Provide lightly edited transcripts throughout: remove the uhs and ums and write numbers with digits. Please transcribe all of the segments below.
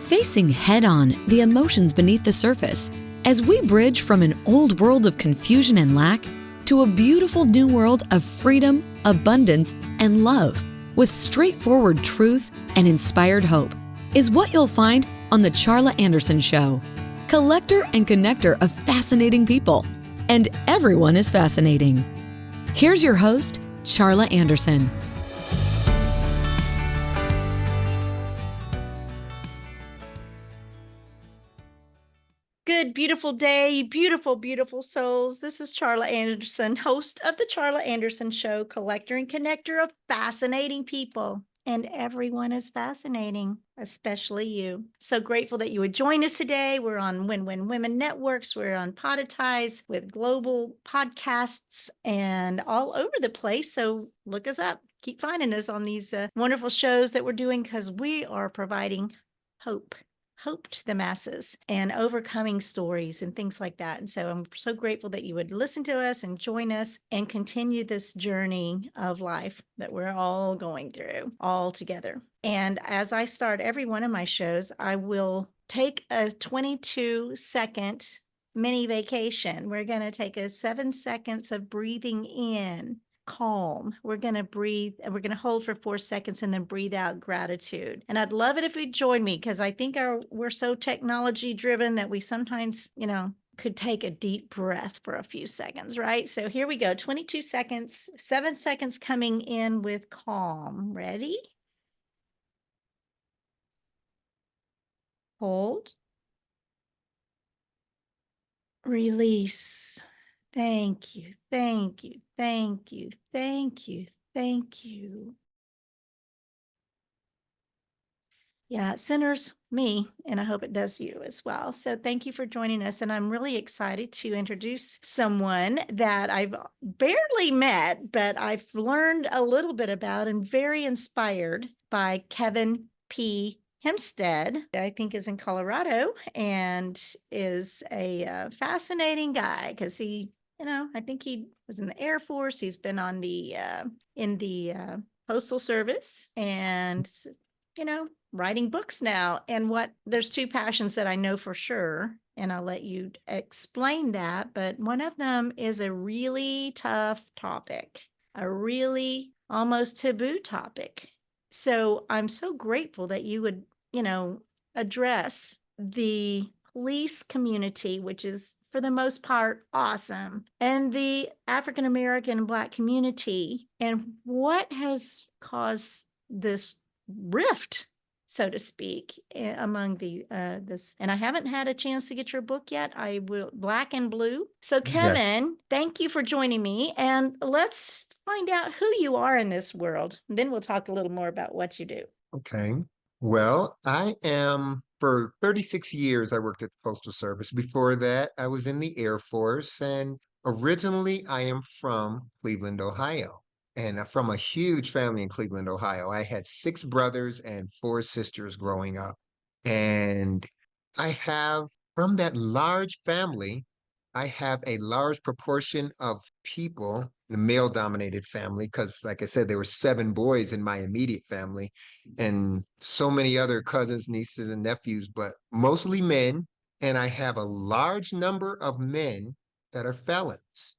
facing head-on the emotions beneath the surface as we bridge from an old world of confusion and lack to a beautiful new world of freedom, abundance, and love with straightforward truth and inspired hope is what you'll find on The Charla Anderson Show. Collector and connector of fascinating people. And everyone is fascinating. Here's your host, Charla Anderson. Good, beautiful day, beautiful, beautiful souls. This is Charla Anderson, host of The Charla Anderson Show, collector and connector of fascinating people. And everyone is fascinating, especially you. So grateful that you would join us today. We're on Win-Win Women Networks. We're on Podetize with global podcasts and all over the place. So look us up. Keep finding us on these wonderful shows that we're doing because we are providing hope to the masses and overcoming stories and things like that. And so I'm so grateful that you would listen to us and join us and continue this journey of life that we're all going through all together. And as I start every one of my shows, I will take a 22-second mini vacation. We're going to take a 7 seconds of breathing in. Calm. We're going to breathe and we're going to hold for 4 seconds and then breathe out gratitude. And I'd love it if you'd join me because I think we're so technology driven that we sometimes, could take a deep breath for a few seconds, right? So here we go. 22 seconds, 7 seconds coming in with calm. Ready? Hold. Release. Thank you, thank you, thank you, thank you, thank you. Yeah, it centers me, and I hope it does you as well. So thank you for joining us. And I'm really excited to introduce someone that I've barely met, but I've learned a little bit about and very inspired by Kevin P. Hempstead, I think is in Colorado and is a fascinating guy because I think he was in the Air Force. He's been on in the Postal Service and, writing books now. And there's two passions that I know for sure, and I'll let you explain that. But one of them is a really tough topic, a really almost taboo topic. So I'm so grateful that you would, address the police community, which is for the most part awesome, and the African American and Black community, and what has caused this rift, so to speak, among this. And I haven't had a chance to get your book yet. I will, Black and Blue. So Kevin, Yes. Thank you for joining me, and let's find out who you are in this world. And then we'll talk a little more about what you do. Okay. Well, for 36 years, I worked at the Postal Service. Before that, I was in the Air Force, and originally I am from Cleveland, Ohio. And from a huge family in Cleveland, Ohio. I had 6 brothers and 4 sisters growing up. And from that large family, I have a large proportion of people, the male-dominated family, because like I said, there were 7 boys in my immediate family and so many other cousins, nieces, and nephews, but mostly men. And I have a large number of men that are felons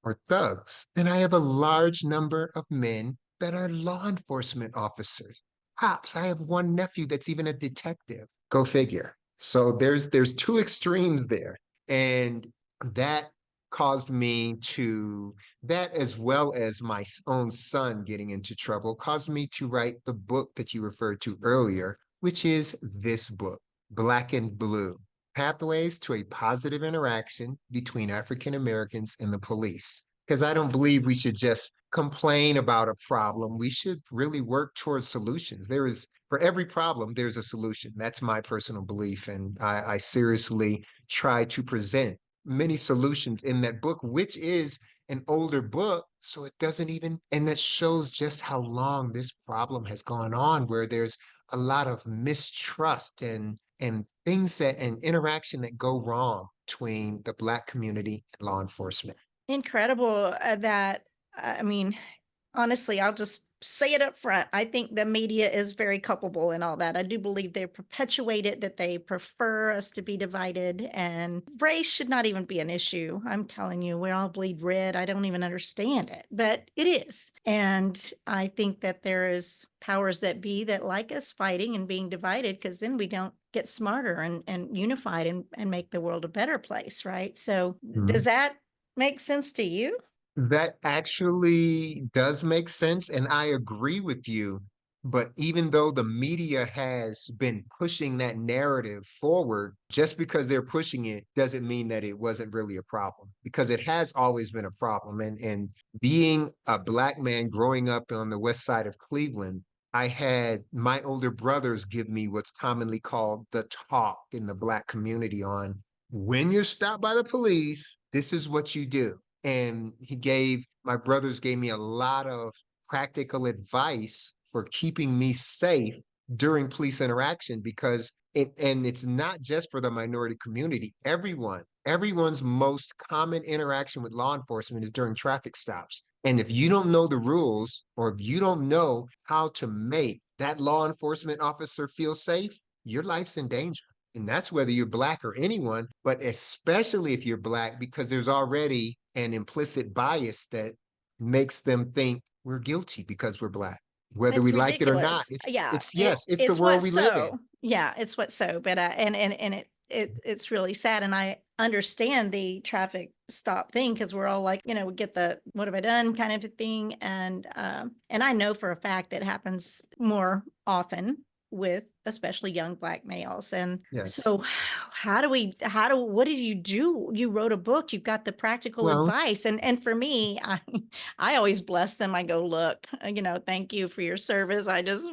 or thugs. And I have a large number of men that are law enforcement officers, cops. I have one nephew that's even a detective. Go figure. So there's 2 extremes there. And that caused me that, as well as my own son getting into trouble, caused me to write the book that you referred to earlier, which is this book, Black and Blue: Pathways to a Positive Interaction Between African Americans and the Police. Because I don't believe we should just complain about a problem. We should really work towards solutions. For every problem, there's a solution. That's my personal belief. And I seriously try to present many solutions in that book, which is an older book. So it doesn't even, and that shows just how long this problem has gone on, where there's a lot of mistrust and things and interaction that go wrong between the Black community and law enforcement. Incredible honestly, I'll just say it up front. I think the media is very culpable in all that. I do believe they perpetuate it, that they prefer us to be divided, and race should not even be an issue. I'm telling you, we all bleed red. I don't even understand it, but it is. And I think that there is powers that be that like us fighting and being divided, because then we don't get smarter and unified and make the world a better place, right? So does that make sense to you? That actually does make sense, and I agree with you. But even though the media has been pushing that narrative forward, just because they're pushing it doesn't mean that it wasn't really a problem, because it has always been a problem. And being a Black man growing up on the west side of Cleveland, I had my older brothers give me what's commonly called the talk in the Black community on when you're stopped by the police, this is what you do. And my brothers gave me a lot of practical advice for keeping me safe during police interaction, because it's not just for the minority community. Everyone's most common interaction with law enforcement is during traffic stops. And if you don't know the rules, or if you don't know how to make that law enforcement officer feel safe, your life's in danger. And that's whether you're Black or anyone, but especially if you're Black, because there's already an implicit bias that makes them think we're guilty because we're Black, whether It's we like it or not. ridiculous. Yeah, Yes, it's the it's world what we live in. so. Yeah, it's what so. But it's really sad, and I understand the traffic stop thing, because we're all like, we get the "what have I done" kind of a thing, and I know for a fact that happens more often with especially young Black males. And Yes. so what did you do? You wrote a book, you've got the practical Well, advice. And for me, I always bless them. I go, look, thank you for your service. I just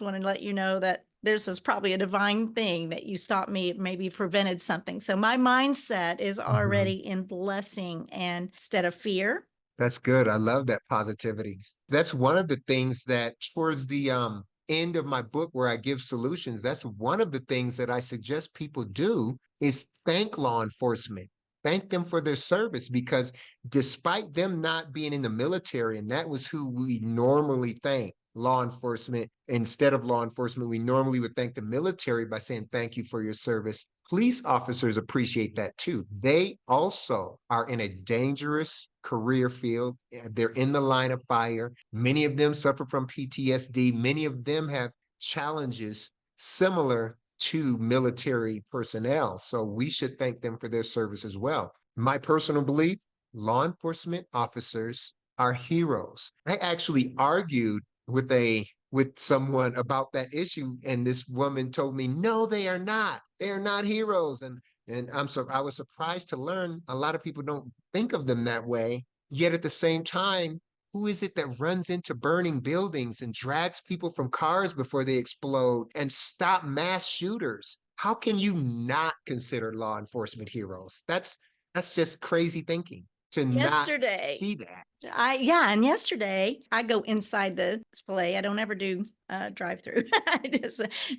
want to let you know that this is probably a divine thing that you stopped me, maybe prevented something. So my mindset is mhm. already in blessing and instead of fear. That's good. I love that positivity. That's one of the things that towards the end of my book where I give solutions, that's one of the things that I suggest people do is thank law enforcement. Thank them for their service, because despite them not being in the military, and that was who we normally thank, law enforcement, instead of law enforcement, we normally would thank the military by saying thank you for your service. Police officers appreciate that too. They also are in a dangerous career field. They're in the line of fire. Many of them suffer from PTSD. Many of them have challenges similar to military personnel. So we should thank them for their service as well. My personal belief, law enforcement officers are heroes. I actually argued with someone about that issue, and this woman told me, no, they are not. They are not heroes. And I was surprised to learn a lot of people don't think of them that way. Yet at the same time, who is it that runs into burning buildings and drags people from cars before they explode and stop mass shooters? How can you not consider law enforcement heroes? That's just crazy thinking to not Yesterday, see that. and yesterday I go inside the display. I don't ever do drive through.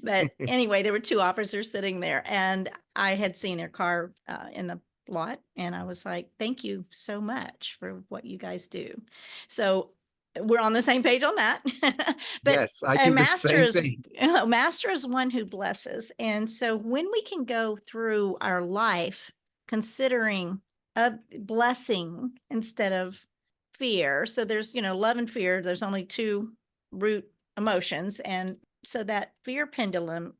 But anyway, there were two officers sitting there, and I had seen their car in the lot, and I was like, "Thank you so much for what you guys do." So we're on the same page on that. But Yes, I a do the master same is thing. a master is one who blesses, and so when we can go through our life considering a blessing instead of fear. So there's, love and fear. There's only two root emotions. And so that fear pendulum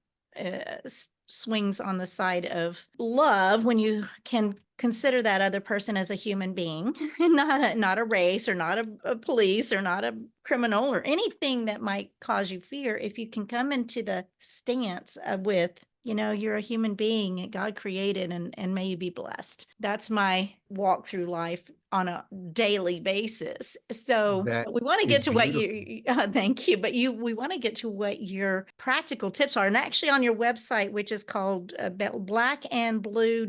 swings on the side of love when you can consider that other person as a human being, and not a race, or not a police, or not a criminal, or anything that might cause you fear. If you can come into the stance with, you're a human being that God created, and may you be blessed. That's my walk through life on a daily basis. So That we want to get is to what beautiful. you, thank you, but we want to get to what your practical tips are. And actually on your website, which is called black and blue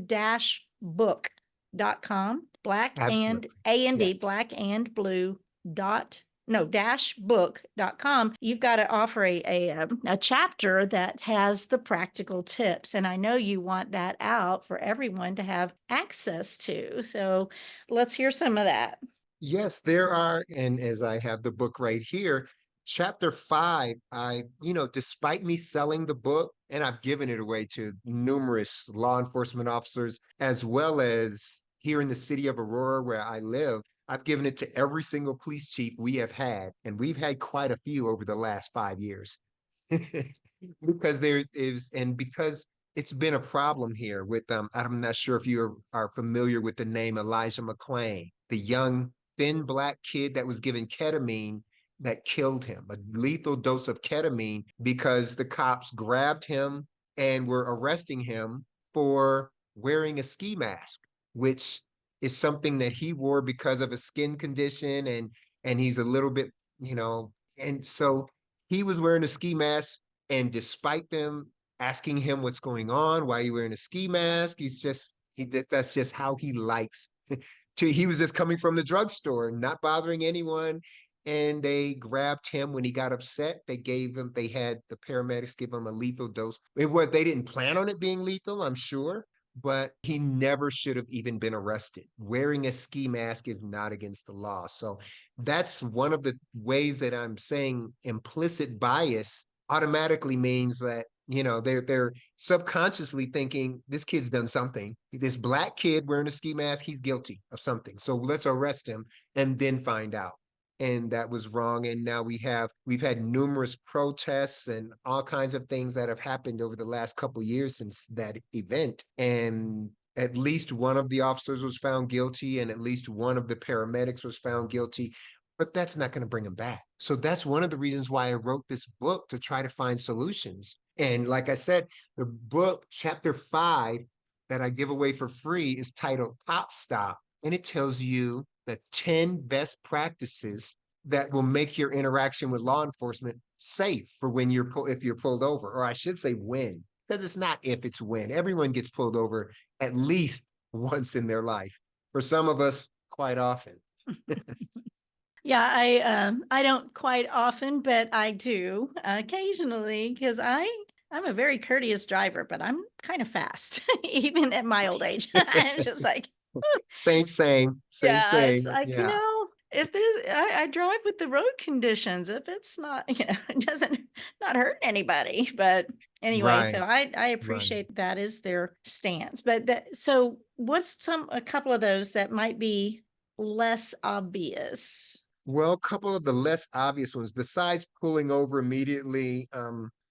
book.com, black and Absolutely. and Yes. black and blue dot no dash book.com, you've got to offer a chapter that has the practical tips, and I know you want that out for everyone to have access to. So let's hear some of that. Yes, there are, and as I have the book right here, chapter 5, despite me selling the book, and I've given it away to numerous law enforcement officers, as well as here in the city of Aurora where I live, I've given it to every single police chief we have had, and we've had quite a few over the last 5 years. Because there is, and because it's been a problem here with, I'm not sure if you are familiar with the name Elijah McClain, the young, thin black kid that was given ketamine that killed him, a lethal dose of ketamine, because the cops grabbed him and were arresting him for wearing a ski mask, which is something that he wore because of a skin condition, and he's a little bit, and so he was wearing a ski mask, and despite them asking him what's going on, why are you wearing a ski mask, that's just how he likes he was just coming from the drugstore, not bothering anyone. And they grabbed him when he got upset. They had the paramedics give him a lethal dose. They didn't plan on it being lethal, I'm sure, but he never should have even been arrested. Wearing a ski mask is not against the law. So that's one of the ways that I'm saying implicit bias automatically means that they're subconsciously thinking this kid's done something. This black kid wearing a ski mask, he's guilty of something. So let's arrest him and then find out. And that was wrong. And now we've had numerous protests and all kinds of things that have happened over the last couple of years since that event. And at least one of the officers was found guilty, and at least one of the paramedics was found guilty. But that's not going to bring them back. So that's one of the reasons why I wrote this book, to try to find solutions. And like I said, the book, chapter 5, that I give away for free is titled Top Stop. And it tells you the 10 best practices that will make your interaction with law enforcement safe for if you're pulled over, or I should say when, because it's not if, it's when. Everyone gets pulled over at least once in their life. For some of us, quite often. Yeah, I don't quite often, but I do occasionally, because I'm a very courteous driver, but I'm kind of fast, even at my old age. I'm just like, Same, yeah, it's like, yeah. if I drive with the road conditions, if it's not, it doesn't, not hurt anybody. But anyway, so Right, I right. appreciate that is their stance. But so what's a couple of those that might be less obvious? Well, a couple of the less obvious ones, besides pulling over immediately,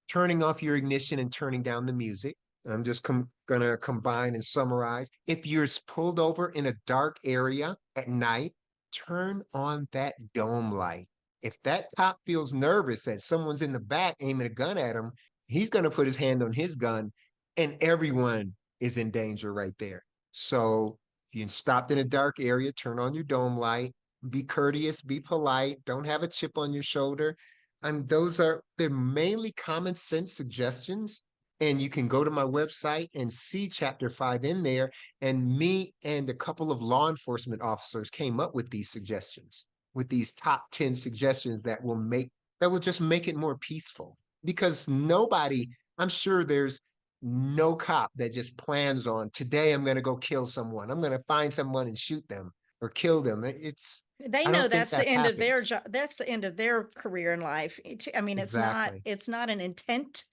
turning off your ignition and turning down the music. I'm just gonna combine and summarize. If you're pulled over in a dark area at night, turn on that dome light. If that cop feels nervous that someone's in the back aiming a gun at him, he's gonna put his hand on his gun, and everyone is in danger right there. So if you're stopped in a dark area, turn on your dome light. Be courteous, be polite, don't have a chip on your shoulder. And they're mainly common sense suggestions. And you can go to my website and see chapter 5 in there. And me and a couple of law enforcement officers came up with these suggestions, with these top 10 suggestions that will just make it more peaceful. Because I'm sure there's no cop that just plans on, today I'm going to go kill someone. I'm going to find someone and shoot them or kill them. They I know don't think that's the that end of their happens. job. That's the end of their career in life. I mean, Exactly. it's not an intent,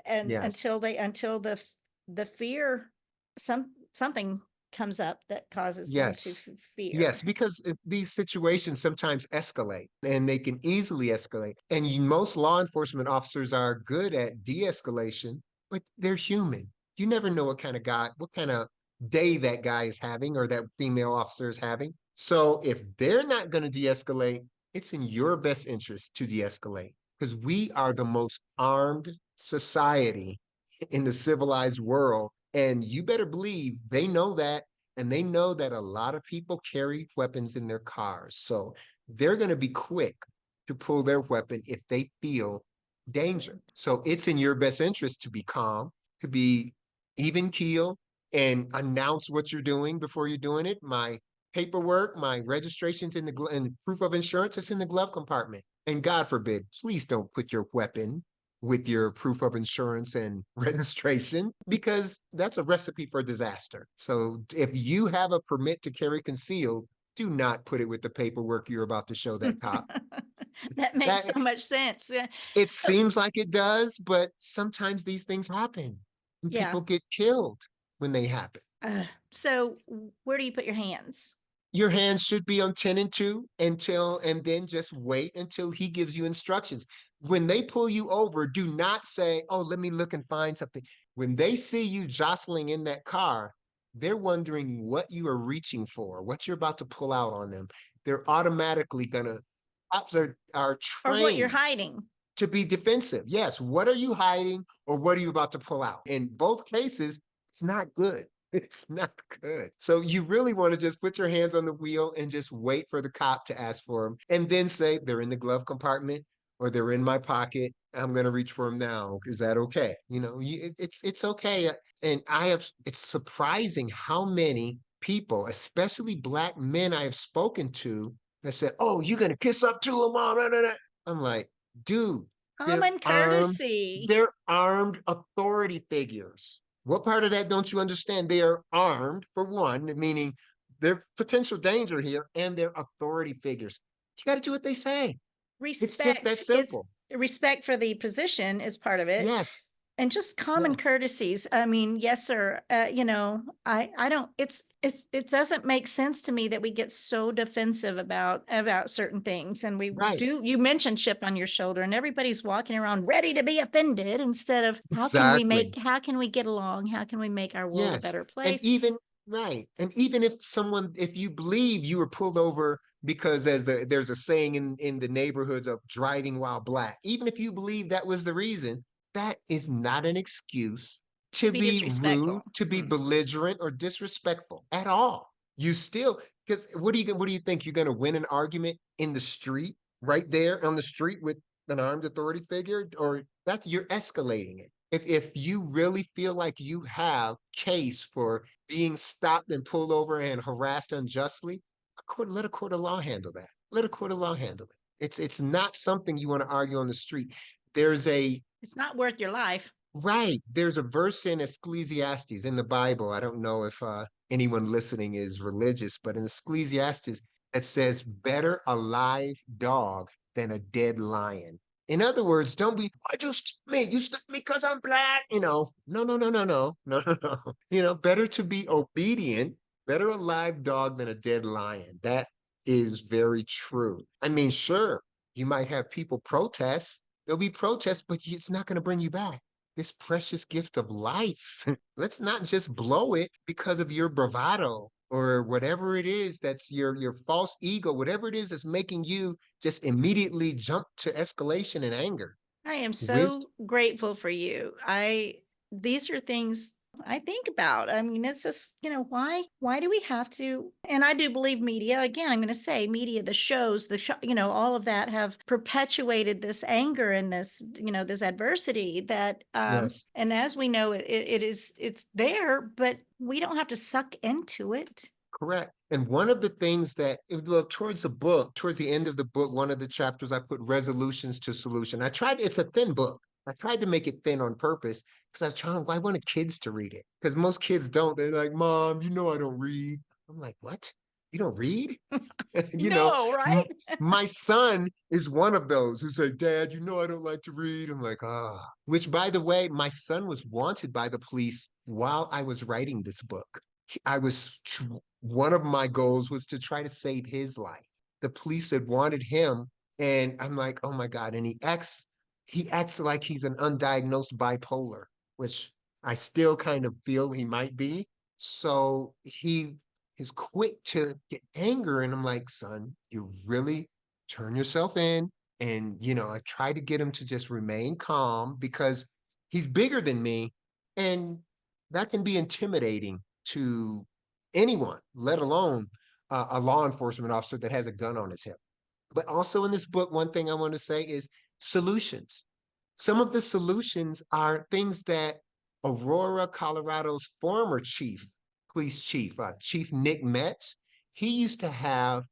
and Yes. until the fear, something comes up that causes them to Yes. Yes, fear. because these situations sometimes escalate, and they can easily escalate. And most law enforcement officers are good at de-escalation, but they're human. You never know what kind of day that guy is having, or that female officer is having. So if they're not going to de-escalate, it's in your best interest to de-escalate, because we are the most armed society in the civilized world. And you better believe they know that. And they know that a lot of people carry weapons in their cars. So they're going to be quick to pull their weapon if they feel danger. So it's in your best interest to be calm, to be even keel, and announce what you're doing before you're doing it. My paperwork, my registration's and proof of insurance is in the glove compartment. And God forbid, please don't put your weapon with your proof of insurance and registration, because that's a recipe for disaster. So if you have a permit to carry concealed, do not put it with the paperwork you're about to show that cop. That makes That so much sense. Yeah. it So, seems like it does, but sometimes these things happen and yeah. people get killed when they happen. Where do you put your hands? Your hands should be on 10 and 2 until, and then just wait until he gives you instructions. When they pull you over, do not say, oh, let me look and find something. When they see you jostling in that car, they're wondering what you are reaching for, what you're about to pull out on them. They're automatically gonna, cops are Or what you're trained hiding? to be defensive. Yes, what are you hiding or what are you about to pull out? In both cases, it's not good. It's not good. So you really want to just put your hands on the wheel and just wait for the cop to ask for them and then say they're in the glove compartment or they're in my pocket. I'm going to reach for them now. Is that okay? It's okay. And it's surprising how many people, especially black men I have spoken to that said, oh, you're going to kiss up to them, mom. I'm like, dude, they're Common armed, courtesy. they're armed authority figures. What part of that don't you understand? They are armed, for one, meaning they're potential danger here, and they're authority figures. You got to do what they say. It's just that It's simple. respect for the position is part of it. Yes, And just common yes, courtesies. I mean, yes, sir. I don't, it doesn't make sense to me that we get so defensive about certain things. And right, you mentioned chip on your shoulder and everybody's walking around ready to be offended instead of exactly. how can we get along? How can we make our world a Yes. better And place? even right. And even if you believe you were pulled over because there's a saying in the neighborhoods of driving while black, even if you believe that was the reason, that is not an excuse To to be be rude, disrespectful. to be Hmm. belligerent or disrespectful at all. You still, because what do you think? You're gonna win an argument in the street, right there on the street with an armed authority figure, or that's you're escalating it. If you really feel like you have case for being stopped and pulled over and harassed unjustly, let a court of law handle that. Let a court of law handle it. It's not something you want to argue on the street. There's a It's not worth your life. Right. There's a verse in Ecclesiastes in the Bible. I don't know if anyone listening is religious, but in Ecclesiastes, it says, better a live dog than a dead lion. In other words, don't be, why'd you stop me? You stopped me because I'm black. No, no, no, no, no, no, no, no. Better to be obedient, better a live dog than a dead lion. That is very true. I mean, sure, you might have people protest. There'll be protests, but it's not going to bring you back this precious gift of life. Let's not just blow it because of your bravado or whatever it is that's your false ego, whatever it is that's making you just immediately jump to escalation and anger. I am so Wisdom. grateful for you. These are things I think about. I mean, it's just, why do we have to? And I do believe media, again, I'm going to say media, the shows, all of that have perpetuated this anger and this adversity that, Yes. and as we know, it's there, but we don't have to suck into it. Correct. And one of the things that, well, towards the end of the book, one of the chapters, I put resolutions to solution. It's a thin book. I tried to make it thin on purpose because I wanted kids to read it because most kids don't. They're like, Mom, I don't read. I'm like, what? You don't read? you know, No, m- right? my son is one of those who say, Dad, I don't like to read. I'm like, ah, which by the way, my son was wanted by the police while I was writing this book. I was one of my goals was to try to save his life. The police had wanted him, and I'm like, oh my God. And he acts like he's an undiagnosed bipolar, which I still kind of feel he might be. So he is quick to get anger. And I'm like, son, you really turn yourself in. And, I try to get him to just remain calm because he's bigger than me. And that can be intimidating to anyone, let alone a law enforcement officer that has a gun on his hip. But also in this book, one thing I want to say is solutions. Some of the solutions are things that Aurora, Colorado's former police chief, Chief Nick Metz, he used to have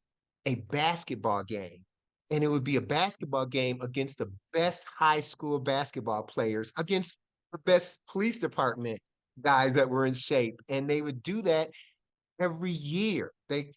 a basketball game. And it would be a basketball game against the best high school basketball players, against the best police department guys that were in shape. And they would do that every year.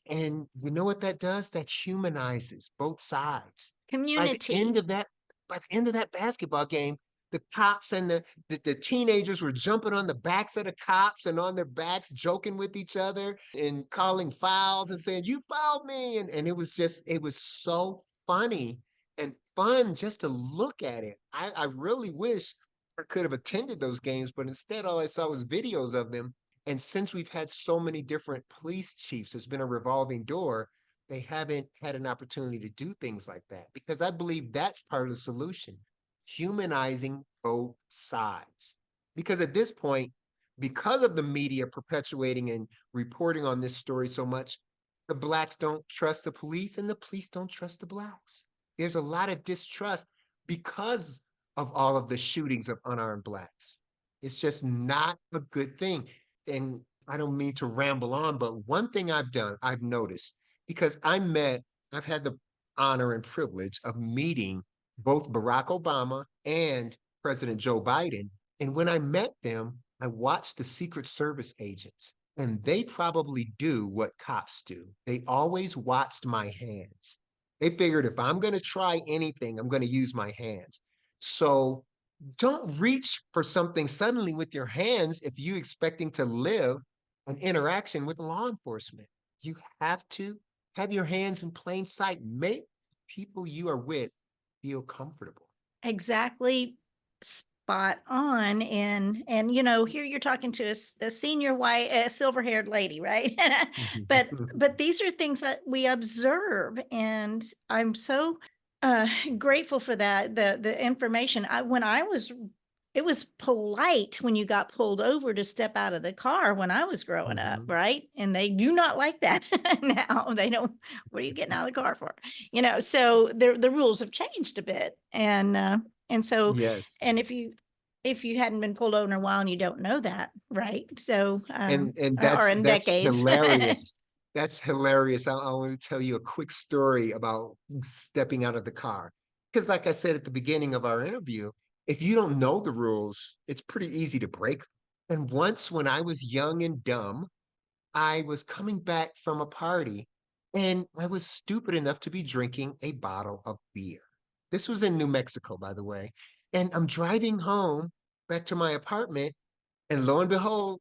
And you know what that does? That humanizes both sides. By the end Community. of that, by the end of that basketball game, the cops and the teenagers were jumping on the backs of the cops and on their backs, joking with each other and calling fouls and saying, "You fouled me." And it was so funny and fun just to look at it. I really wish I could have attended those games, but instead all I saw was videos of them. And since we've had so many different police chiefs, it's been a revolving door. They haven't had an opportunity to do things like that because I believe that's part of the solution, humanizing both sides. Because at this point, because of the media perpetuating and reporting on this story so much, the blacks don't trust the police and the police don't trust the blacks. There's a lot of distrust because of all of the shootings of unarmed blacks. It's just not a good thing. And I don't mean to ramble on, but one thing I've noticed, because I've had the honor and privilege of meeting both Barack Obama and President Joe Biden. And when I met them, I watched the Secret Service agents, and they probably do what cops do. They always watched my hands. They figured if I'm going to try anything, I'm going to use my hands. So don't reach for something suddenly with your hands if you expecting to live an interaction with law enforcement. You have to have your hands in plain sight. Make people you are with feel comfortable. Exactly, spot on. And you know, here you're talking to a senior white, silver-haired lady, right? But these are things that we observe, and I'm so uh grateful for that, the information. When I was it was polite when you got pulled over to step out of the car when I was growing up, Mhm. right? And they do not like that now. They don't, what are you getting out of the car for? You know, so the rules have changed a bit. And so, Yes. and if you hadn't been pulled over in a while and you don't know that, right? So, And or in that's decades. hilarious. That's hilarious. I want to tell you a quick story about stepping out of the car. Because like I said at the beginning of our interview, if you don't know the rules, it's pretty easy to break. And once when I was young and dumb, I was coming back from a party and I was stupid enough to be drinking a bottle of beer. This was in New Mexico, by the way. And I'm driving home back to my apartment, and lo and behold,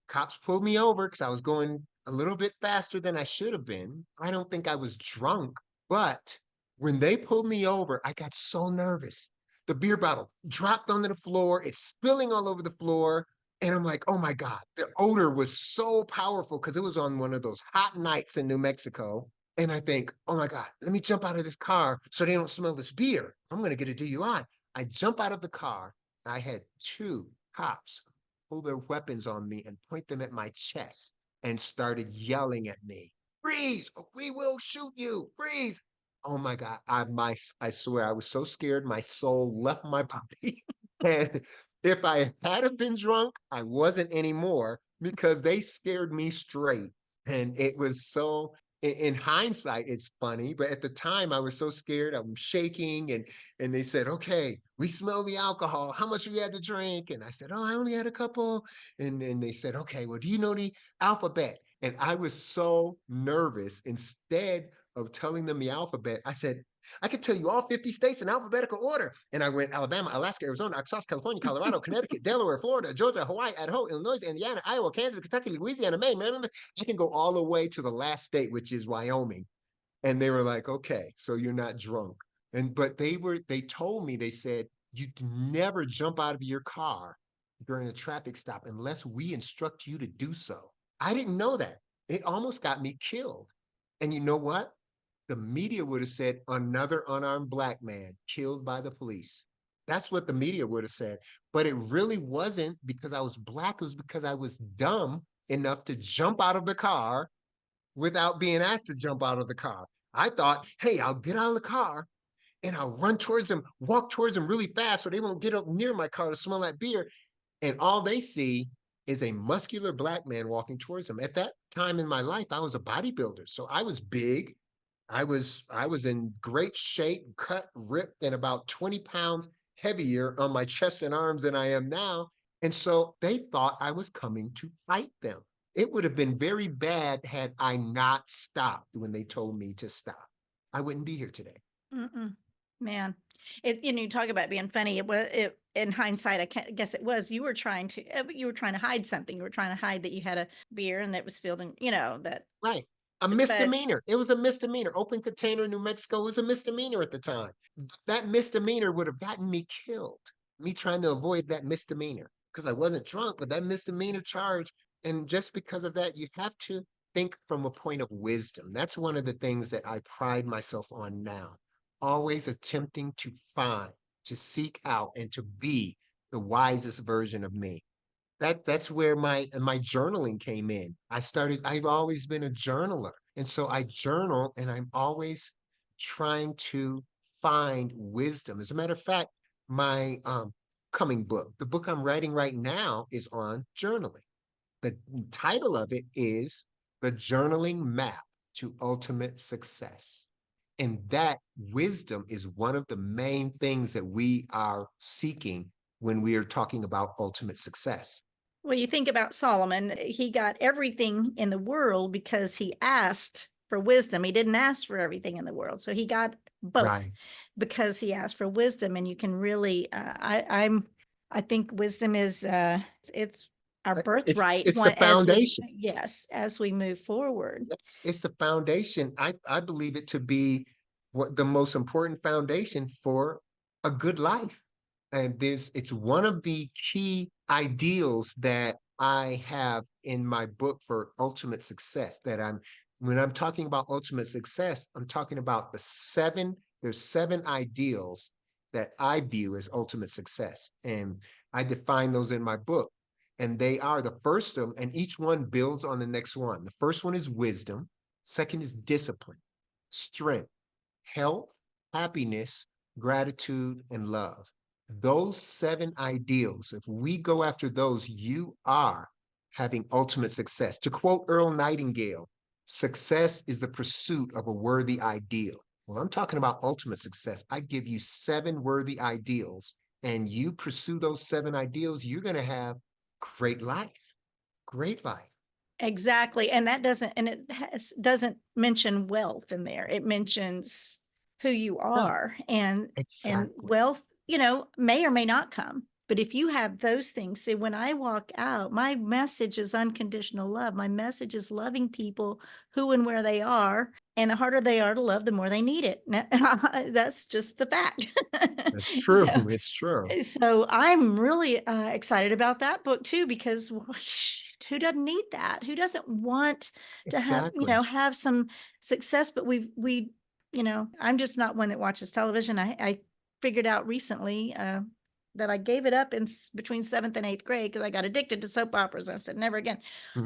cops pulled me over because I was going a little bit faster than I should have been. I don't think I was drunk, but when they pulled me over, I got so nervous. The beer bottle dropped onto the floor, it's spilling all over the floor. And I'm like, oh my God, the odor was so powerful because it was on one of those hot nights in New Mexico. And I think, oh my God, let me jump out of this car so they don't smell this beer. I'm going to get a DUI. I jump out of the car. I had two cops pull their weapons on me and point them at my chest and started yelling at me, "Freeze! Or we will shoot you! Freeze!" Oh my God. I swear I was so scared my soul left my body. And if I had have been drunk, I wasn't anymore because they scared me straight. And it was so in hindsight, it's funny, but at the time I was so scared, I'm shaking, and they said, "Okay, we smell the alcohol. How much have you had to drink?" And I said, "Oh, I only had a couple." And they said, "Okay, well, do you know the alphabet?" And I was so nervous. Instead of telling them the alphabet, I said, "I could tell you all 50 states in alphabetical order." And I went Alabama, Alaska, Arizona, Arkansas, California, Colorado, Connecticut, Delaware, Florida, Georgia, Hawaii, Idaho, Illinois, Indiana, Iowa, Kansas, Kentucky, Louisiana, Maine, Maryland. I can go all the way to the last state, which is Wyoming. And they were like, "Okay, so you're not drunk." And but they told me, they said, "You never jump out of your car during a traffic stop unless we instruct you to do so." I didn't know that. It almost got me killed. And you know what? The media would have said another unarmed black man killed by the police. That's what the media would have said. But it really wasn't because I was black. It was because I was dumb enough to jump out of the car without being asked to jump out of the car. I thought, hey, I'll get out of the car and I'll run towards them, walk towards them really fast so they won't get up near my car to smell that beer. And all they see is a muscular black man walking towards them. At that time in my life, I was a bodybuilder. So I was big. I was in great shape, cut, ripped, and about 20 pounds heavier on my chest and arms than I am now. And so they thought I was coming to fight them. It would have been very bad had I not stopped when they told me to stop. I wouldn't be here today. Mm-mm. Man, you talk about being funny. It was in hindsight. Guess it was you were trying to hide something. You were trying to hide that you had a beer and that was filled in, that. Right. A But misdemeanor. It was a misdemeanor. Open container in New Mexico was a misdemeanor at the time. That misdemeanor would have gotten me killed. Me trying to avoid that misdemeanor because I wasn't drunk, but that misdemeanor charge. And just because of that, you have to think from a point of wisdom. That's one of the things that I pride myself on now. Always attempting to find, to seek out, and to be the wisest version of me. That's where my journaling came in. I've always been a journaler. And so I journal and I'm always trying to find wisdom. As a matter of fact, my coming book, the book I'm writing right now is on journaling. The title of it is The Journaling Map to Ultimate Success. And that wisdom is one of the main things that we are seeking when we are talking about ultimate success. well, you think about Solomon, he got everything in the world because he asked for wisdom. He didn't ask for everything in the world. So he got both Right. because he asked for wisdom. And you can really, I think wisdom is, it's our birthright. It's the foundation. Yes, as we move forward. It's the foundation. I believe it to be what the most important foundation for a good life. And it's one of the key ideals that I have in my book for ultimate success. When I'm talking about ultimate success, I'm talking about there's seven ideals that I view as ultimate success. And I define those in my book. And they are the first of them, and each one builds on the next one. The first one is wisdom. Second is discipline, strength, health, happiness, gratitude, and love. Those seven ideals, if we go after those, you are having ultimate success. To quote Earl Nightingale, success is the pursuit of a worthy ideal. Well, I'm talking about ultimate success. I give you seven worthy ideals, and you pursue those seven ideals, you're going to have great life. Great life. Exactly. And doesn't mention wealth in there. It mentions who you No, are, and exactly. wealth, may or may not come. But if you have those things, see, when I walk out, my message is unconditional love. My message is loving people who and where they are. And the harder they are to love, the more they need it. That's just the fact. That's true. So, It's true. so I'm really excited about that book too, because who doesn't need that? Who doesn't want to have, Exactly. have some success? But I'm just not one that watches television. I figured out recently that I gave it up in between seventh and eighth grade because I got addicted to soap operas. I said never again.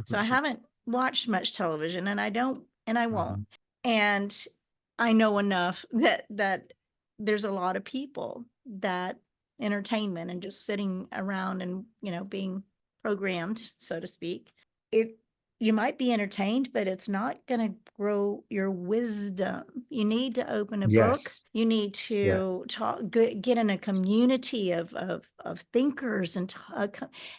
So I haven't watched much television, and I don't, and I won't. Mhm. And I know enough that there's a lot of people that entertainment and just sitting around and being programmed, so to speak, it you might be entertained, but it's not going to grow your wisdom. You need to open a book. Yes. You need Yes. to get in a community of thinkers and talk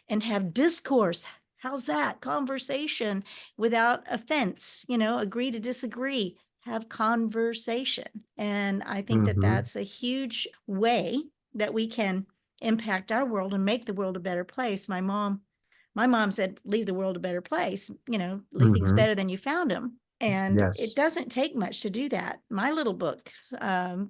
and have discourse. How's that? Conversation without offense, agree to disagree, have conversation. And I think that Hmm. that's a huge way that we can impact our world and make the world a better place. My mom said, leave the world a better place, leave things Hmm. better than you found them. And it Yes. doesn't take much to do that. My little book,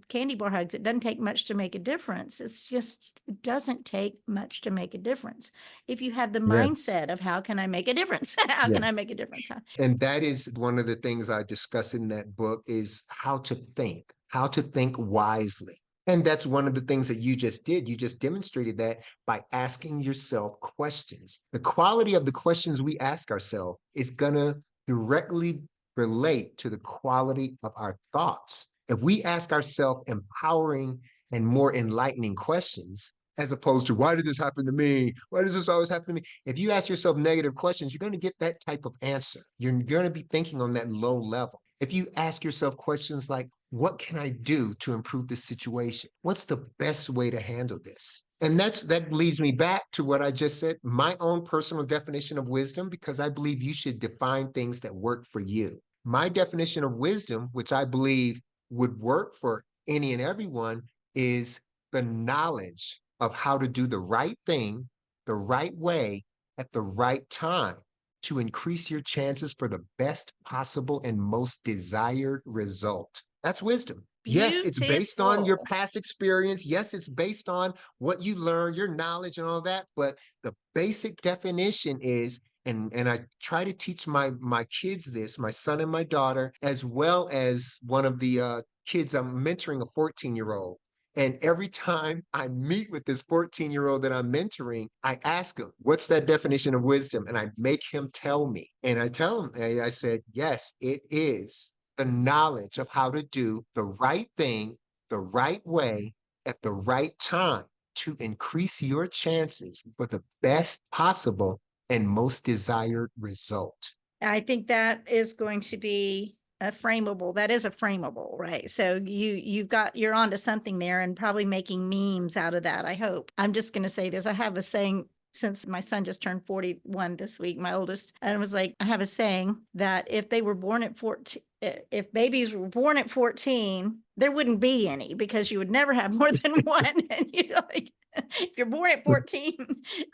Candy Bar Hugs, it doesn't take much to make a difference. It doesn't take much to make a difference. If you have the Yes. mindset of how can I make a difference? How can I make Yes. a difference? And that is one of the things I discuss in that book is how to think wisely. And that's one of the things that you just did. You just demonstrated that by asking yourself questions. The quality of the questions we ask ourselves is going to directly relate to the quality of our thoughts. If we ask ourselves empowering and more enlightening questions, as opposed to why did this happen to me? Why does this always happen to me? If you ask yourself negative questions, you're going to get that type of answer. You're going to be thinking on that low level. If you ask yourself questions like, what can I do to improve this situation? What's the best way to handle this? And that leads me back to what I just said, my own personal definition of wisdom, because I believe you should define things that work for you. My definition of wisdom, which I believe would work for any and everyone, is the knowledge of how to do the right thing, the right way, at the right time to increase your chances for the best possible and most desired result. That's wisdom. Yes, it's based on your Beautiful. past experience. Yes, it's based on what you learn, your knowledge and all that. But the basic definition is, and I try to teach my kids this, my son and my daughter, as well as one of the kids I'm mentoring, a 14-year-old. And every time I meet with this 14-year-old that I'm mentoring, I ask him, what's that definition of wisdom? And I make him tell me. And I tell him, I said, yes, it is the knowledge of how to do the right thing, the right way, at the right time to increase your chances for the best possible and most desired result. I think that is going to be a frameable. That is a frameable, right? So you're onto something there, and probably making memes out of that, I hope. I'm just going to say this. I have a saying, since my son just turned 41 this week, my oldest, and it was like, I have a saying that if they were born at 14, if babies were born at 14, there wouldn't be any, because you would never have more than one. And like, if you're born at 14,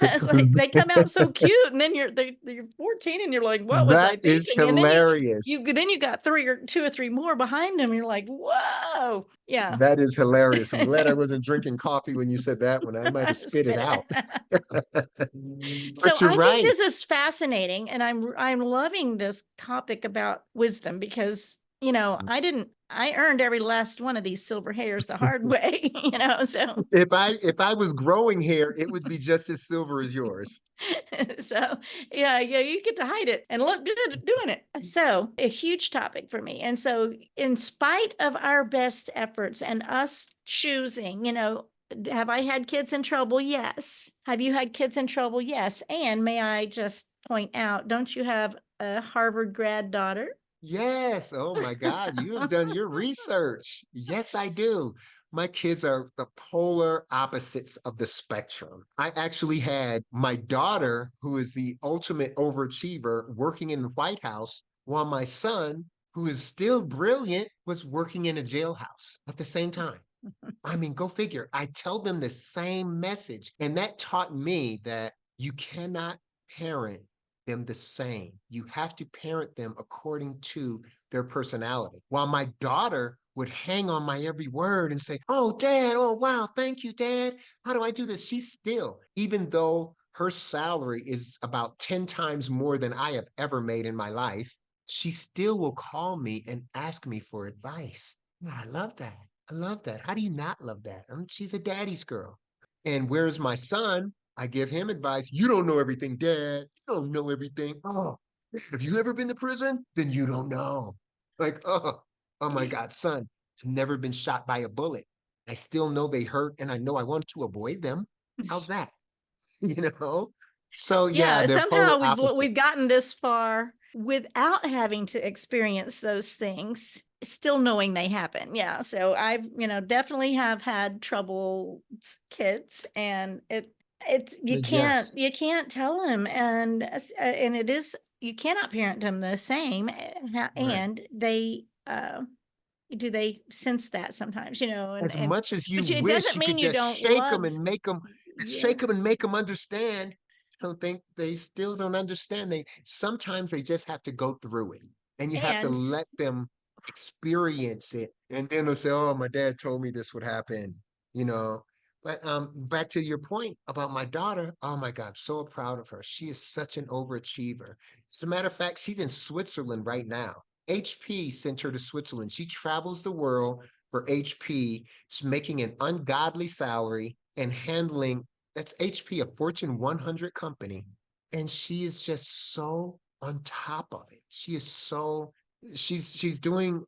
it's like they come out so cute, and then you're 14 and you're like, what was I That is thinking? And then hilarious. you got two or three more behind them. You're like, whoa. Yeah. That is hilarious. I'm glad I wasn't drinking coffee when you said that one. I might have spit it Spit out. it. So But you're I think right. this is fascinating, and I'm loving this topic about wisdom, because I earned every last one of these silver hairs the hard way, so If I was growing hair, it would be just as silver as yours. so yeah, you get to hide it and look good at doing it. So a huge topic for me. And so, in spite of our best efforts and us choosing, have I had kids in trouble? Yes. Have you had kids in trouble? Yes. And may I just point out, don't you have a Harvard grad daughter? Yes. Oh my God. You have done your research. Yes, I do. My kids are the polar opposites of the spectrum. I actually had my daughter, who is the ultimate overachiever, working in the White House, while my son, who is still brilliant, was working in a jailhouse at the same time. I mean, go figure. I tell them the same message. And that taught me that you cannot parent them the same. You have to parent them according to their personality. While my daughter would hang on my every word and say, oh, Dad, oh, wow, thank you, Dad. How do I do this? She's still, even though her salary is about 10 times more than I have ever made in my life, she still will call me and ask me for advice. I love that. I love that. How do you not love that? She's a daddy's girl. And where's my son? I give him advice. You don't know everything, Dad. You don't know everything. Oh, have you ever been to prison? Then you don't know. Like, oh my God, son, I've never been shot by a bullet. I still know they hurt, and I know I want to avoid them. How's that? You know? So yeah, Yeah, they're polar somehow we've opposites. gotten this far without having to experience those things, still knowing they happen. Yeah, so I've, definitely have had trouble kids, and it's Yes, you can't tell them, and it is, you cannot parent them the same, right. and they sense that sometimes, As much as you but it wish doesn't you could mean you just don't love. Yeah. shake them and make them understand, I don't think they still don't understand. They sometimes they just have to go through it, and you have to And let them experience it, and then they'll say, "Oh, my dad told me this would happen," you know. But back to your point about my daughter. Oh my God, I'm so proud of her. She is such an overachiever. As a matter of fact, she's in Switzerland right now. HP sent her to Switzerland. She travels the world for HP. She's making an ungodly salary and handling, that's HP, a Fortune 100 company. And she is just so on top of it. She is so, she's doing,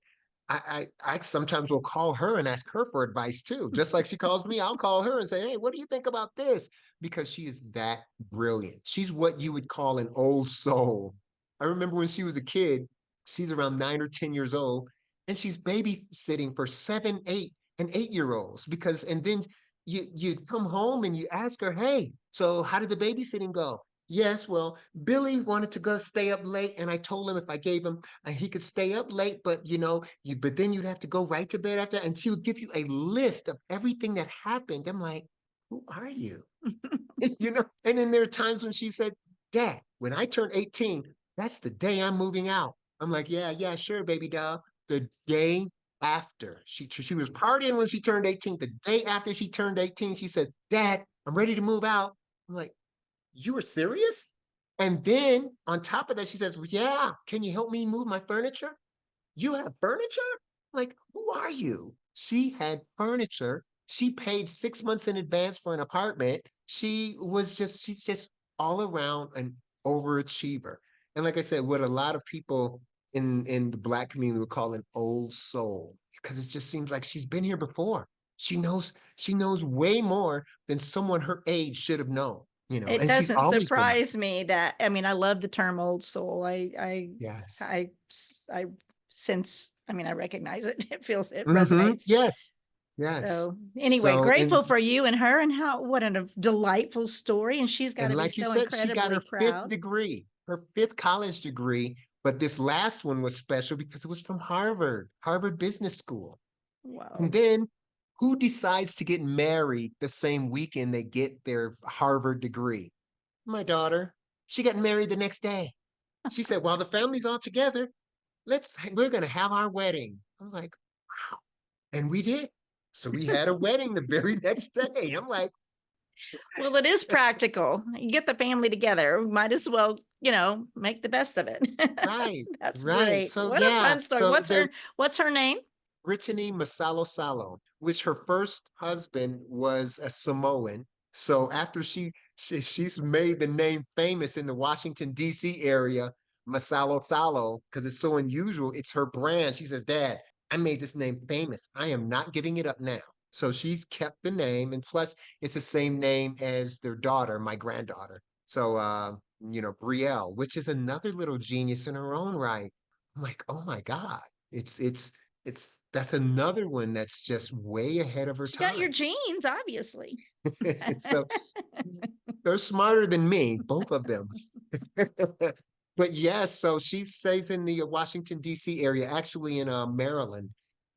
I sometimes will call her and ask her for advice too. Just like she calls me, I'll call her and say, hey, what do you think about this? Because she is that brilliant. She's what you would call an old soul. I remember when she was a kid, she's around 9 or 10 years old, and she's babysitting for 7, 8, and 8-year olds, because, and then you come home and you ask her, hey, so how did the babysitting go? Yes, well, Billy wanted to go stay up late, and I told him if I gave him, he could stay up late, but but then you'd have to go right to bed after. And she would give you a list of everything that happened. I'm like, who are you? And then there are times when she said, Dad, when I turn 18, that's the day I'm moving out. I'm like, yeah, yeah, sure, baby doll. The day after she was partying when she turned 18. The day after she turned 18, she said, Dad, I'm ready to move out. I'm like, you were serious? And then on top of that, she says, well, yeah, can you help me move my furniture? You have furniture? Like, who are you? She had furniture. She paid 6 months in advance for an apartment. She's just all around an overachiever. And like I said, what a lot of people in the Black community would call an old soul, because it just seems like she's been here before. She knows way more than someone her age should have known, It and she's doesn't always been like surprise me that, I mean, I love the term old soul. yes. I sense, I mean, I recognize it. It feels, it resonates. Yes. Yes. So anyway, So, grateful for you and her, and what a delightful story. And she's got and to be like you so said, she got incredibly her fifth proud. degree, her fifth college degree. But this last one was special because it was from Harvard Business School. And Wow. then who decides to get married the same weekend they get their Harvard degree? My daughter. She got married the next day. She said, while the family's all together, we're gonna have our wedding. I'm like, wow. And we did. So we had a wedding the very next day. I'm like, Well, it is practical. You get the family together, might as well, make the best of it. right, That's right. great. So What a yeah, fun story. so they What's her name? Brittany Masalo Salo, which her first husband was a Samoan. So after she's made the name famous in the Washington D.C. area, Masalo Salo, because it's so unusual. It's her brand. She says, "Dad, I made this name famous. I am not giving it up now." So she's kept the name, and plus, it's the same name as their daughter, my granddaughter. So, Brielle, which is another little genius in her own right. I'm like, oh my God, it's that's another one that's just way ahead of her She got your time. genes, obviously. So they're smarter than me, both of them. But yes, so she stays in the Washington D.C. area, actually in Maryland,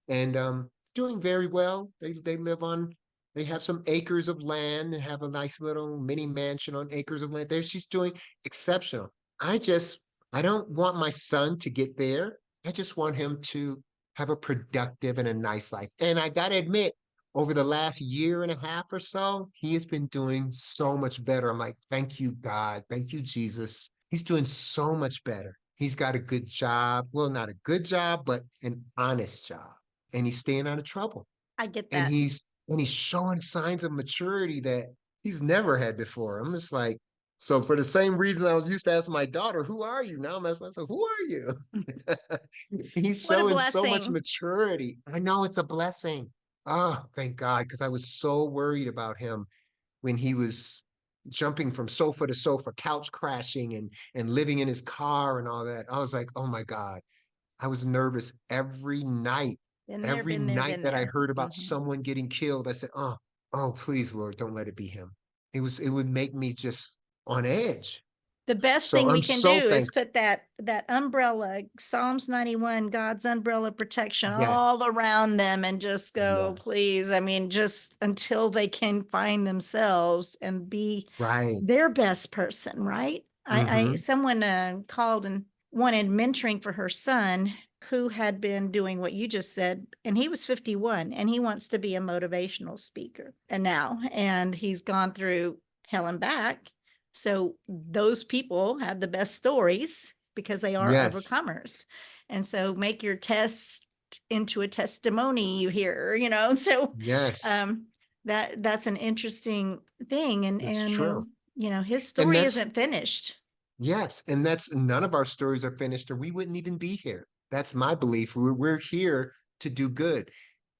and doing very well. They have some acres of land and have a nice little mini mansion on acres of land. There, she's doing exceptional. I don't want my son to get there. I just want him to have a productive and a nice life. And I gotta admit, over the last year and a half or so, he has been doing so much better. I'm like, thank you, God. Thank you, Jesus. He's doing so much better. He's got a good job. Well, not a good job, but an honest job. And he's staying out of trouble. I get And that. he's showing signs of maturity that he's never had before. I'm just like, so for the same reason I was used to ask my daughter, who are you? Now I'm asking myself, who are you? He's What a showing so much blessing. maturity. I know it's a blessing. Oh, thank God, because I was so worried about him when he was jumping from sofa to sofa, couch crashing and living in his car and all that. I was like, oh my God. I was nervous every night. Been there, Every been there, night been that I there. heard about Mhm. someone getting killed, I said, oh, please, Lord, don't let it be him. It would make me just on edge. The best So thing I'm we can so do is thankful. put that umbrella, Psalms 91, God's umbrella protection all Yes. around them, and just go, Yes. please. I mean, just until they can find themselves and be Right. their best person, right? Mm-hmm. Someone called and wanted mentoring for her son, who had been doing what you just said, and he was 51, and he wants to be a motivational speaker. And he's gone through hell and back. So those people have the best stories because they are Yes. overcomers. And so make your test into a testimony, you hear. So Yes. um that's an interesting thing. and That's and true. his And story isn't finished. yes, and that's none of our stories are finished or we wouldn't even be here. That's my belief. We're here to do good.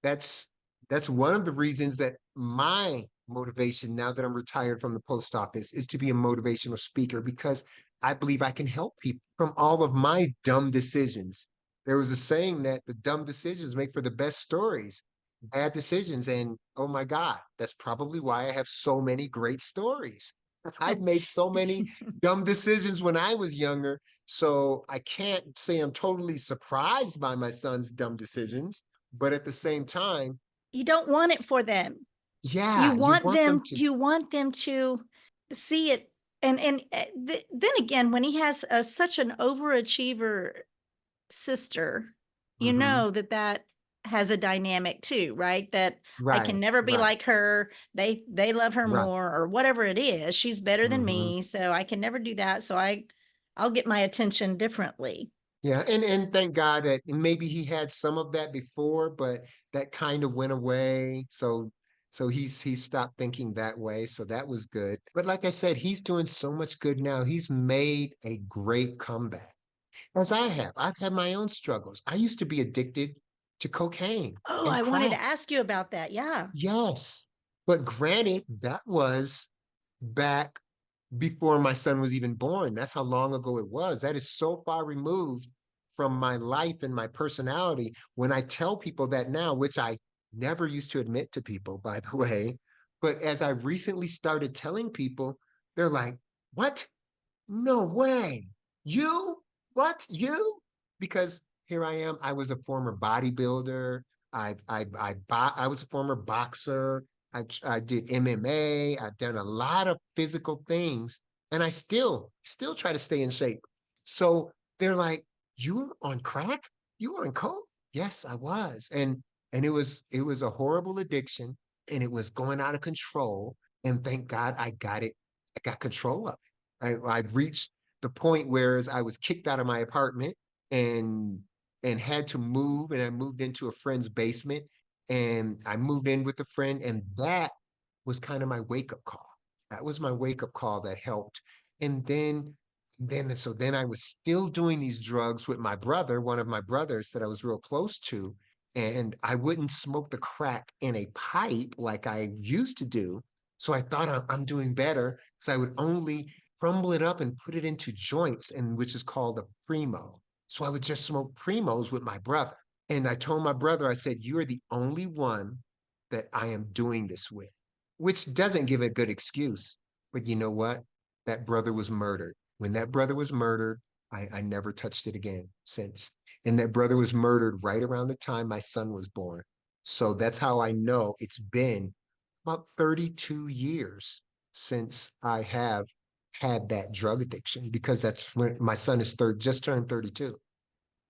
That's that's one of the reasons that my motivation now that I'm retired from the post office is to be a motivational speaker, because I believe I can help people from all of my dumb decisions. There was a saying that the dumb decisions make for the best stories. bad decisions. And oh my God, that's probably why I have so many great stories. I've made so many dumb decisions when I was younger. So I can't say I'm totally surprised by my son's dumb decisions. But at the same time, You don't want it for them. yeah, you want them to, You want them to see it. And then again, when he has such an overachiever sister, you mhm, know that that has a dynamic too, right? That I can right, never be right, like her. They love her right. more or whatever it is. She's better than Mhm. me, so I can never do that. So I'll get my attention differently. Yeah, and thank God that maybe he had some of that before, but that kind of went away. So he stopped thinking that way. So that was good. But like I said, he's doing so much good now. He's made a great comeback, as I have. I've had my own struggles. I used to be addicted to cocaine Oh, and I wanted crack. to ask you about that. Yeah. Yes. But granted, that was back before my son was even born. That's how long ago it was. That is so far removed from my life and my personality. When I tell people that now, which I never used to admit to people, by the way, but as I recently started telling people, they're like, what? No way. You? What? You? Because here I am. I was a former bodybuilder. I was a former boxer. I did MMA. I've done a lot of physical things, and I still try to stay in shape. So they're like, "You were on crack? You were on coke?" Yes, I was, and it was a horrible addiction, and it was going out of control. And thank God I got it. I got control of it. I've reached the point where I was kicked out of my apartment and and had to move, and I moved into a friend's basement, and I moved in with a friend, and that was kind of my wake up call. That was my wake up call that helped. And then I was still doing these drugs with my brother, one of my brothers that I was real close to, and I wouldn't smoke the crack in a pipe like I used to do. So I thought I'm doing better because I would only crumble it up and put it into joints, and which is called a primo. So I would just smoke primos with my brother. And I told my brother, I said, "You're the only one that I am doing this with," which doesn't give a good excuse. But you know what? That brother was murdered. When that brother was murdered, I never touched it again since. And that brother was murdered right around the time my son was born. So that's how I know it's been about 32 years since I have had that drug addiction, because that's when my son is just turned 32.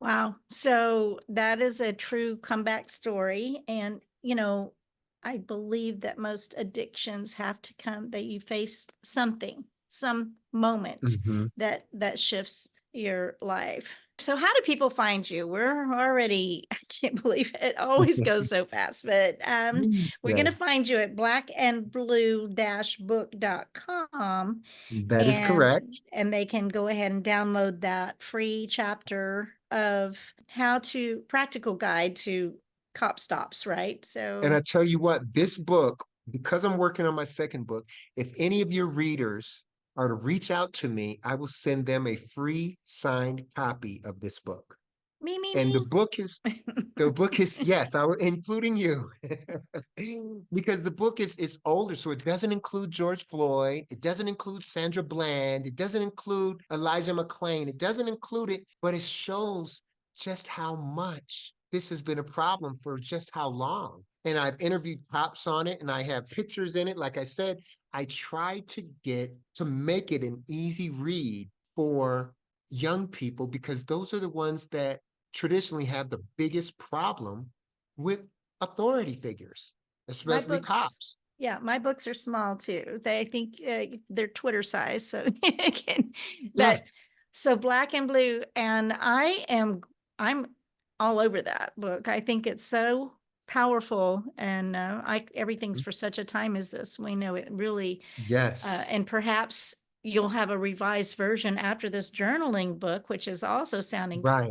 Wow. So that is a true comeback story. And, I believe that most addictions have to come that you face something, some moment Mhm. that shifts your life. So how do people find you? We're already, I can't believe it always goes so fast, but we're going to Yes, find you at blackandblue-book.com, that is and correct. they can go ahead and download that free chapter of how to practical guide to cop stops, right? And I So tell you what, this book, because I'm working on my second book, if any of your readers are to reach out to me, I will send them a free signed copy of this book. And me. the book is, yes, including you, because the book is older, so it doesn't include George Floyd, it doesn't include Sandra Bland, it doesn't include Elijah McClain, it doesn't include it, but it shows just how much this has been a problem for just how long. And I've interviewed cops on it, and I have pictures in it. Like I said, I try to make it an easy read for young people, because those are the ones that traditionally have the biggest problem with authority figures, My especially books, cops. yeah, my books are small too. They I think they're Twitter size, so you can. Yeah. But so Black and Blue, and I'm all over that book. I think it's so powerful, and I everything's for such a time as this. We know it really, Yes. and perhaps you'll have a revised version after this journaling book, which is also sounding, Right.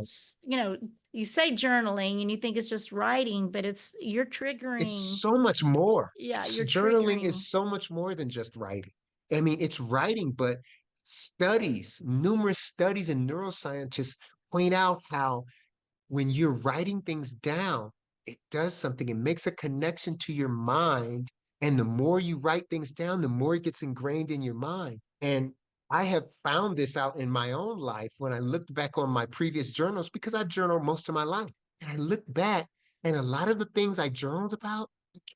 you say journaling and you think it's just writing, but you're It's triggering. so much more. Yeah, It's you're journaling triggering. is so much more than just writing. I mean, it's writing, but numerous studies and neuroscientists point out how when you're writing things down, it does something. It makes a connection to your mind. And the more you write things down, the more it gets ingrained in your mind. And I have found this out in my own life when I looked back on my previous journals because I've journaled most of my life. And I looked back, and a lot of the things I journaled about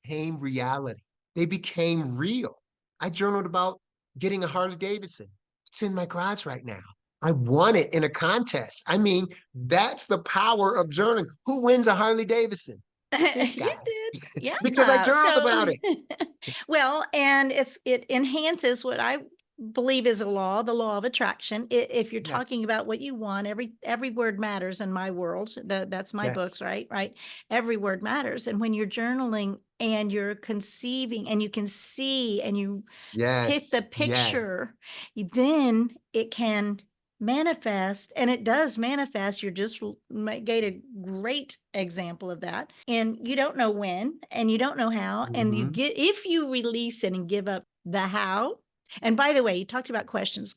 became reality. They became real. I journaled about getting a Harley Davidson. It's in my garage right now. I won it in a contest. I mean, that's the power of journaling. Who wins a Harley Davidson? This You guy, did. because I Yeah. journaled So, about it. well, and it enhances what I believe is a law, the law of attraction. If you're talking Yes, about what you want, every word matters in my world. That's my books, yes, right? Right. Every word matters. And when you're journaling and you're conceiving and you can see and you pick the yes, yes. picture, then it can manifest, and it does manifest. You're just gave a great example of that. And you don't know when, and you don't know how, and you Hmm. get, if you release it and give up the how. And by the way, you talked about questions.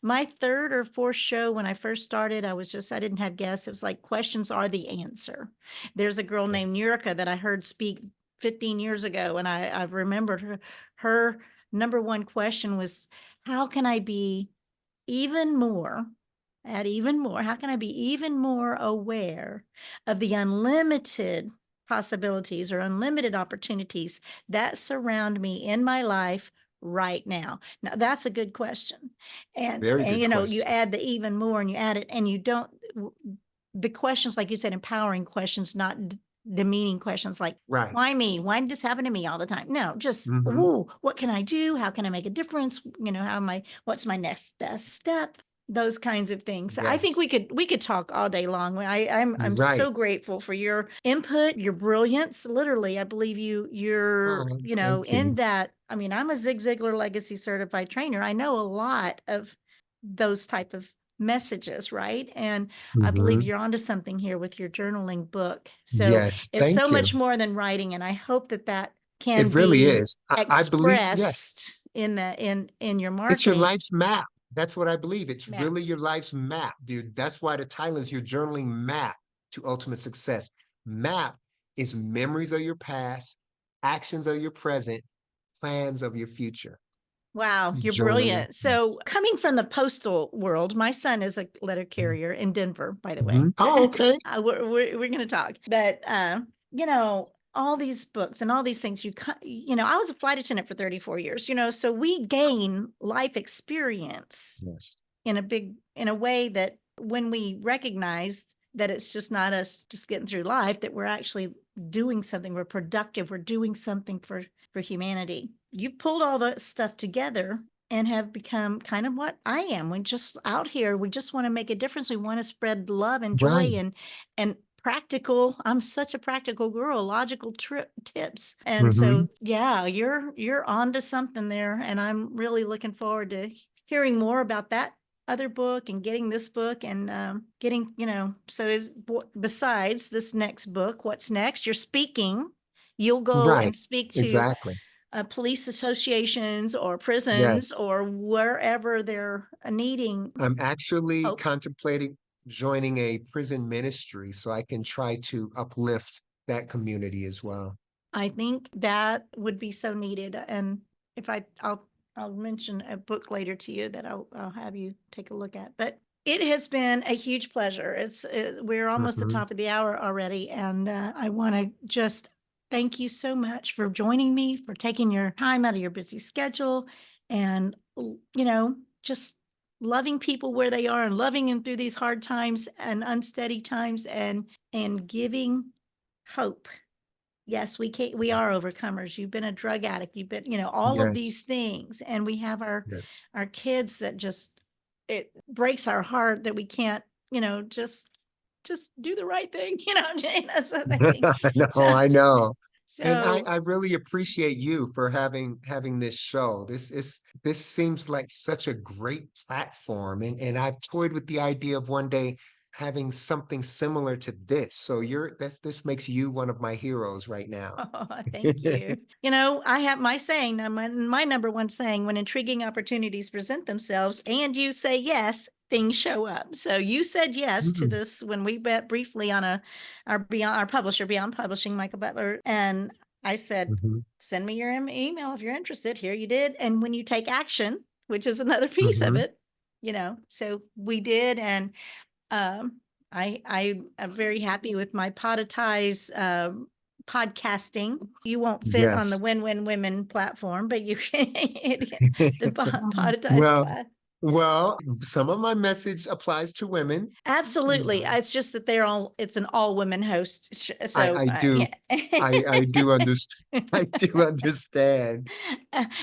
My third or fourth show when I first started, I didn't have guests. It was like questions are the answer. There's a girl named Yes, Nurika that I heard speak 15 years ago, and I've remembered her number one question was, how can I be even more, even more, how can I be even more aware of the unlimited possibilities or unlimited opportunities that surround me in my life right now? Now, that's a good question. very And good you question. add the even more and you add it, and you don't, the questions, like you said, empowering questions, not demeaning questions like, Right. why me? Why did this happen to me all the time? No, just, Hmm. ooh, what can I do? How can I make a difference? How am I, what's my next best step? Those kinds of things. I think Yes, we could talk all day long. I'm right. so grateful for your input, your brilliance. Literally, I believe you're, Oh, thank in you. that. I mean, I'm a Zig Ziglar legacy certified trainer. I know a lot of those type of messages, right? And I believe Hmm. you're onto something here with your journaling book. So Yes, it's so thank you. much more than writing, and I hope that can It really be is. I believe, yes, expressed in your it's your marketing life's map. That's what I believe. It's map. really your life's map, dude. That's why the title is your journaling map to ultimate success. Map is memories of your past, actions of your present, plans of your future. Wow, Your you're journaling. brilliant. So, coming from the postal world, my son is a letter carrier in Denver, by the way. Mhm. Oh, okay. We're going to talk. But, all these books and all these things, I was a flight attendant for 34 years, so we gain life experience Yes. in a way that when we recognize that it's just not us just getting through life, that we're actually doing something, we're productive, we're doing something for humanity. You've pulled all that stuff together and have become kind of what I am. We just out here, we just want to make a difference. We want to spread love and joy Right. and practical. I'm such a practical girl, logical tips. And Hmm. so yeah, you're on to something there. And I'm really looking forward to hearing more about that other book and getting this book and getting, so besides this next book, what's next? You're speaking. You'll go Right. and speak to Exactly. police associations or prisons Yes. or wherever they're needing I'm actually hope. contemplating joining a prison ministry so I can try to uplift that community as well. I think that would be so needed. And if I'll mention a book later to you that I'll have you take a look at. But it has been a huge pleasure. We're almost the Hmm. top of the hour already, and I want to just thank you so much for joining me, for taking your time out of your busy schedule, and just loving people where they are and loving them through these hard times and unsteady times, and giving hope. Yes, we are overcomers. You've been a drug addict. You've been, all of these Yes. things. And we have Yes. our kids that just, it breaks our heart that we can't, just do the right thing, Jane, that's the thing. So, No, I know. And so I really appreciate you for having this show. This seems like such a great platform. And I've toyed with the idea of one day having something similar to this. So this makes you one of my heroes right now. oh, thank you. I have my saying, my number one saying, when intriguing opportunities present themselves and you say yes, things show up. So you said yes to Mm. this when we met briefly on our publisher, Beyond Publishing, Michael Butler, and I said, Mhm. send me your email if you're interested. Here you did. And when you take action, which is another piece of Mhm. it, so we did. And I am very happy with my Podetize podcasting. You won't fit on the Yes. Win-Win Women platform, but you can the Podetize Well, platform. well, some of my message applies to women. Absolutely. It's just that it's an all women host. So I do, I do understand. I do understand.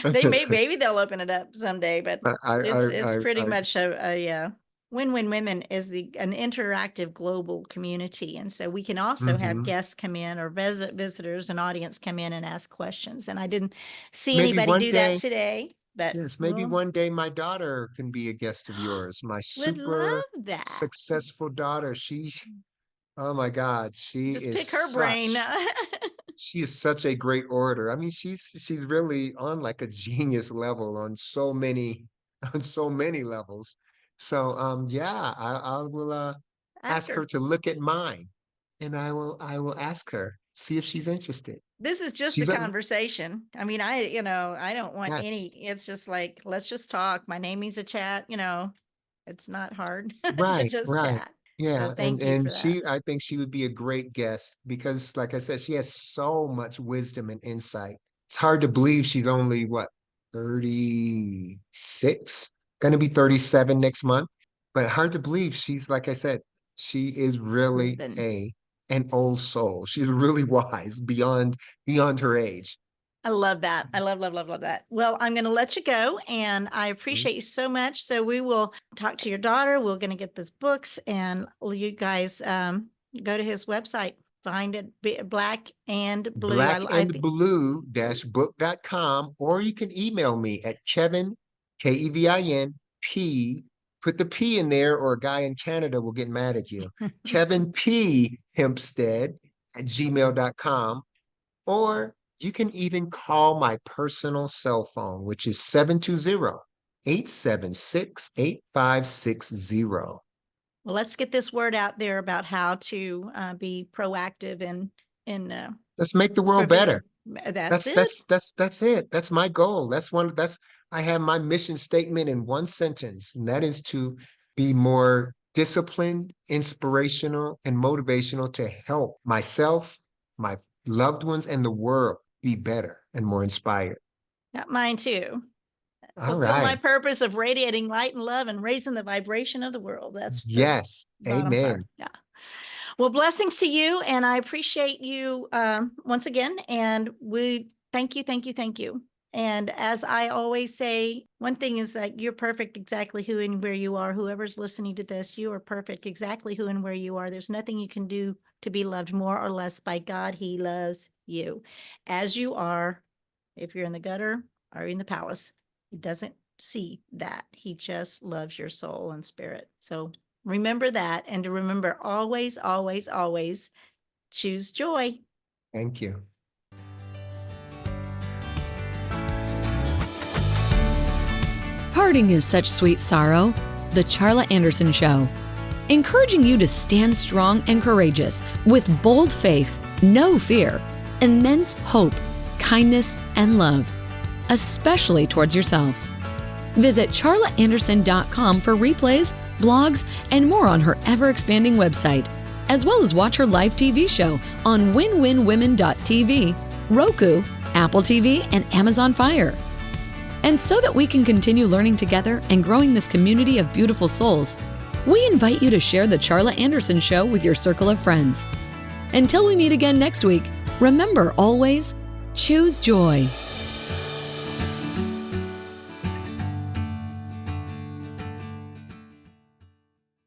maybe they'll open it up someday, but it's pretty much a Win-Win Women is an interactive global community. And so we can also have Mhm. guests come in or visitors and audience come in and ask questions. And I didn't see Maybe anybody one do that day, today, but yes, maybe we'll one day my daughter can be a guest of yours. My would super love that. successful daughter. Oh my God, Just pick her brain. she is such a great orator. I mean, she's really on like a genius level on so many on so many levels. So yeah, I will Ask ask her. her to look at mine, and I will ask her, see if she's interested. This is just a She's a conversation. I mean, I don't want yes, it's just like, let's just talk. My name means a chat, it's not hard to right, just right. chat. So Yeah, thank you and for that. she I think she would be a great guest because like I said, she has so much wisdom and insight. It's hard to believe she's only what, 36, going to be 37 next month, but hard to believe she's like I said, she is really Proven. an old soul. She's really wise beyond her age. I love that. I love that. Well, I'm going to let you go and I appreciate you so much. So we will talk to your daughter. We're going to get these books and you guys go to his website, find it Black and Blue. I think blackandblue-book.com, or you can email me at Kevin, Kevin P, put the P in there, or a guy in Canada will get mad at you. Kevin P Hempstead at gmail.com, or you can even call my personal cell phone, which is 720-876-8560. Well, let's get this word out there about how to be proactive in Let's make the world preventing. better. That's That's it. that's that's that's it. That's my goal. I have my mission statement in one sentence, and that is to be more disciplined, inspirational, and motivational to help myself, my loved ones, and the world be better and more inspired. Got mine too. All Fulfill my right. purpose of radiating light and love and raising the vibration of the world. That's the Yes. bottom part. Amen. Yeah. Well, blessings to you. And I appreciate you once again. And we thank you, thank you, thank you. And as I always say, one thing is that you're perfect exactly who and where you are. Whoever's listening to this, you are perfect exactly who and where you are. There's nothing you can do to be loved more or less by God. He loves you as you are. If you're in the gutter or in the palace, he doesn't see that. He just loves your soul and spirit. So remember that, and to remember always, always, always choose joy. Thank you. Parting is such sweet sorrow. The Charla Anderson Show. Encouraging you to stand strong and courageous with bold faith, no fear, immense hope, kindness, and love, especially towards yourself. Visit charlaanderson.com for replays, blogs, and more on her ever-expanding website, as well as watch her live TV show on winwinwomen.tv, Roku, Apple TV, and Amazon Fire. And so that we can continue learning together and growing this community of beautiful souls, we invite you to share the Charla Anderson Show with your circle of friends. Until we meet again next week, remember always, choose joy.